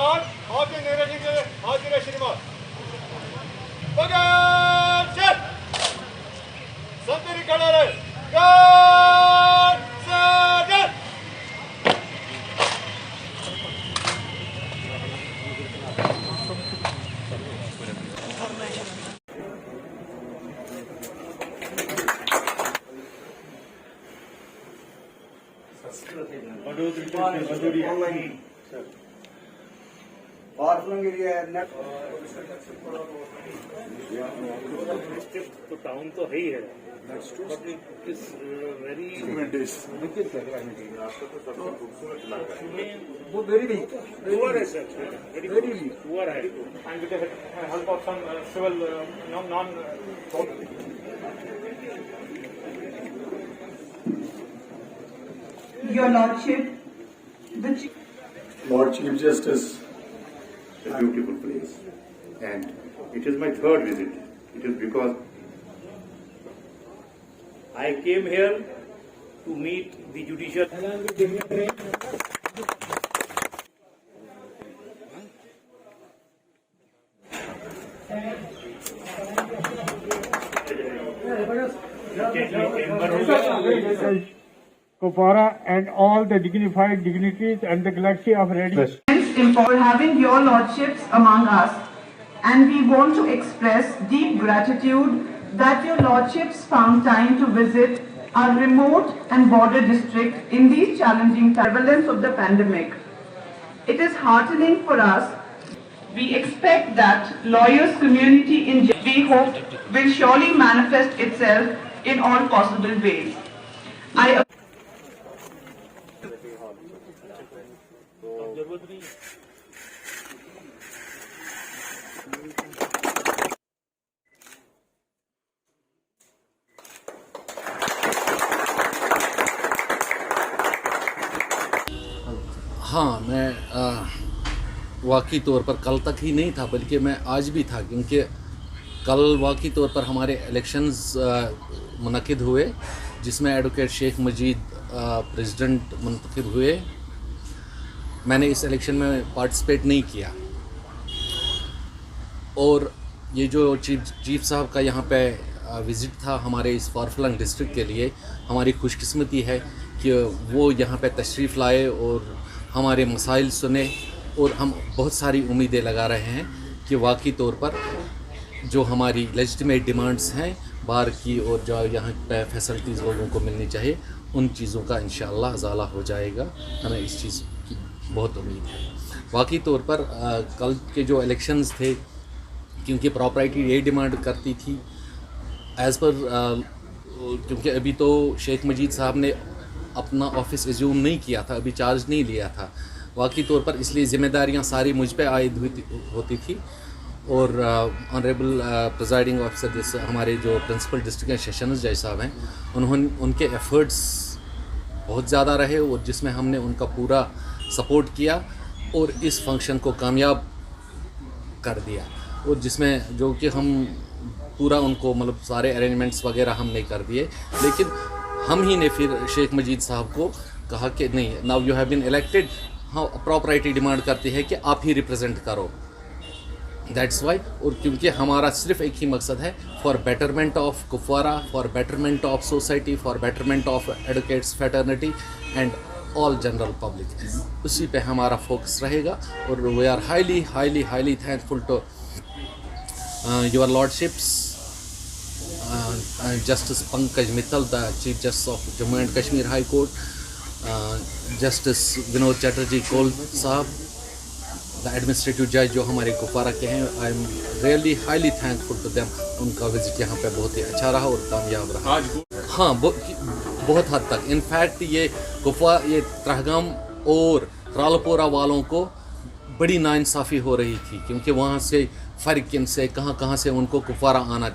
श्रीमान आपके निर्णय के हाजिर है श्रीमान बगैर शर्त संतरी खड़ा रहे गार्ड सर्जन far-flung area है net तो टाउन तो है ही है बट इट इज वेरी वो very weak पुअर है सर very weak पुअर है and with the help of some civil non Your Lordship, the Lord Chief Justice, a beautiful place, and it is my third visit. It is because I came here to meet the judicial. Kupwara and all the dignified dignitaries and the galaxy of radio. for having your lordships among us, and we want to express deep gratitude that your lordships found time to visit our remote and border district in these challenging prevalence of the pandemic. It is heartening for us. We expect that lawyers community in we hope will surely manifest itself in all possible ways. I जरूरत नहीं हाँ, मैं वाकई तौर पर कल तक ही नहीं था बल्कि मैं आज भी था, क्योंकि कल वाकई तौर पर हमारे इलेक्शंस मुनक़िद हुए जिसमें एडवोकेट शेख मजीद प्रेसिडेंट मुंतखब हुए। मैंने इस इलेक्शन में पार्टिसिपेट नहीं किया और ये जो चीफ साहब का यहाँ पे विज़िट था हमारे इस फार-फ्लंग डिस्ट्रिक्ट के लिए, हमारी खुशकिस्मती है कि वो यहाँ पे तशरीफ़ लाए और हमारे मसाइल सुने, और हम बहुत सारी उम्मीदें लगा रहे हैं कि वाकई तौर पर जो हमारी लेजिटिमेट डिमांड्स हैं बार की और जो यहाँ पे फैसिलिटीज़ लोगों को मिलनी चाहिए, उन चीज़ों का इंशाअल्लाह अज़ाला हो जाएगा। हमें इस चीज़ की बहुत उम्मीद है। वाकई तौर पर कल के जो इलेक्शंस थे, क्योंकि प्रॉपर्टी ये डिमांड करती थी एज़ पर क्योंकि अभी तो शेख मजीद साहब ने अपना ऑफिस एज्यूम नहीं किया था, अभी चार्ज नहीं लिया था वाकई तौर पर, इसलिए ज़िम्मेदारियां सारी मुझ पे आयद होती थी। और ऑनरेबल प्रिजाइडिंग ऑफिसर जैसे हमारे जो प्रिंसिपल डिस्ट्रिक्ट सेशंस जज साहब हैं, उनके एफ़र्ट्स बहुत ज़्यादा रहे और जिसमें हमने उनका पूरा सपोर्ट किया और इस फंक्शन को कामयाब कर दिया, और जिसमें जो कि हम पूरा उनको मतलब सारे अरेंजमेंट्स वगैरह हमने कर दिए, लेकिन हम ही ने फिर शेख मजीद साहब को कहा कि नहीं, now you have been elected, हाँ प्रॉपर्टी डिमांड करती है कि आप ही रिप्रेजेंट करो, दैट्स वाई। और क्योंकि हमारा सिर्फ एक ही मकसद है, for betterment of Kupwara, for betterment of society, for betterment of advocates fraternity and all general public, उसी पे हमारा फोकस रहेगा। और we are highly thankful to your lordships, Justice Pankaj Mittal, the Chief Justice of Jammu and Kashmir High Court, Justice Vinod Chatterjee Kol Sahab, the Administrative Judge जो हमारे कुपवारा के हैं, I am really highly thankful to them। उनका visit यहाँ पे बहुत ही अच्छा रहा और कामयाब रहा। हाँ, बहुत हद तक, इनफैक्ट ये त्रहगाम और त्रालपोरा वालों को बड़ी नाइंसाफ़ी हो रही थी, क्योंकि वहाँ से फ़र्क से कहाँ से उनको कुपवारा आना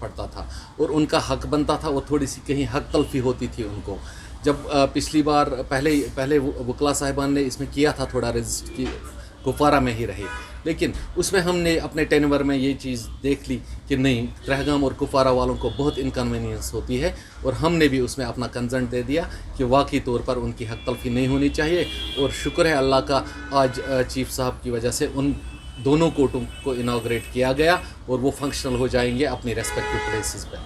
पड़ता था और उनका हक बनता था, वो थोड़ी सी कहीं हक तलफी होती थी उनको। जब पिछली बार पहले वकला साहिबान ने इसमें किया था थोड़ा कुपवारा में ही रहे। लेकिन उसमें हमने अपने टेनवर में ये चीज़ देख ली कि नहीं, ट्रहगाम और कुपवारा वालों को बहुत इनकन्वीनियंस होती है, और हमने भी उसमें अपना कंसर्न दे दिया कि वाकई तौर पर उनकी हक तलफी नहीं होनी चाहिए। और शुक्र है अल्लाह का, आज चीफ साहब की वजह से उन दोनों कोर्टों को इनाग्रेट किया गया और वो फंक्शनल हो जाएंगे अपनी रेस्पेक्टिव प्लेसेस पर।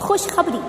खुशखबरी,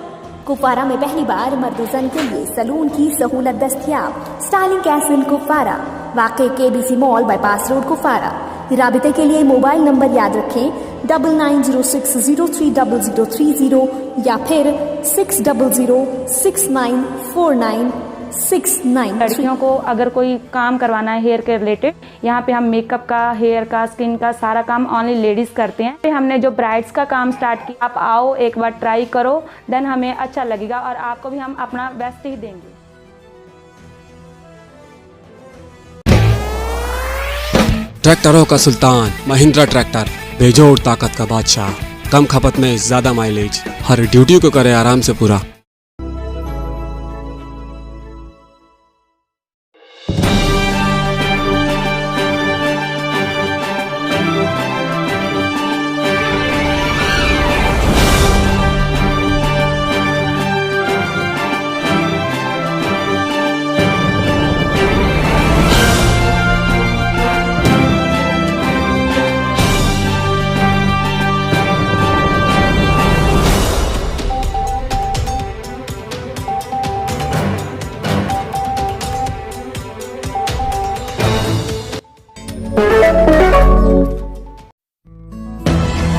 कुपवारा में पहली बार मर्द जन के लिए सलून की सहूलत दस्तयाब। स्टाइलिंग कैसल कुपवारा, वाक़ई KBC mall, bypass road, Kupwara. राबिते के लिए मोबाइल नंबर याद रखें 9906030030 या फिर 6006949693। लड़कियों को अगर कोई काम करवाना है हेयर के रिलेटेड, यहाँ पे हम मेकअप का, हेयर का, स्किन का सारा काम ओनली लेडीज करते हैं। हमने जो ब्राइड्स का काम स्टार्ट किया, आप आओ एक बार ट्राई करो, देन हमें अच्छा लगेगा और आपको भी हम अपना बेस्ट ही देंगे। ट्रैक्टरों का सुल्तान महिंद्रा ट्रैक्टर, बेजोड़ ताकत का बादशाह, कम खपत में ज्यादा माइलेज, हर ड्यूटी को करे आराम से पूरा।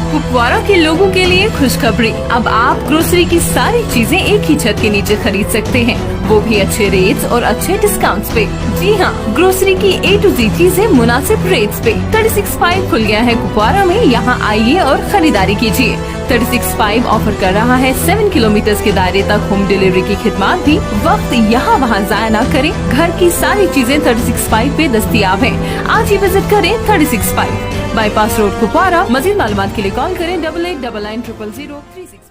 कुपवारा के लोगों के लिए खुशखबरी, अब आप ग्रोसरी की सारी चीजें एक ही छत के नीचे खरीद सकते हैं, वो भी अच्छे रेट्स और अच्छे डिस्काउंट्स पे। जी हाँ, ग्रोसरी की A to Z चीजें मुनासिब रेट्स पे। 36/5 खुल गया है कुपवारा में, यहाँ आइए और खरीदारी कीजिए। 36/5 ऑफर कर रहा है 7 किलोमीटर के दायरे तक होम डिलीवरी की खिदमत भी। वक्त यहाँ वहाँ जाया न करें, घर की सारी चीजें 36/5 पे दस्तियाब हैं। आज ही विजिट करें 36/5 बाईपास रोड, कुपवारा। मजीद मालूमात के लिए कॉल करें 8899000036।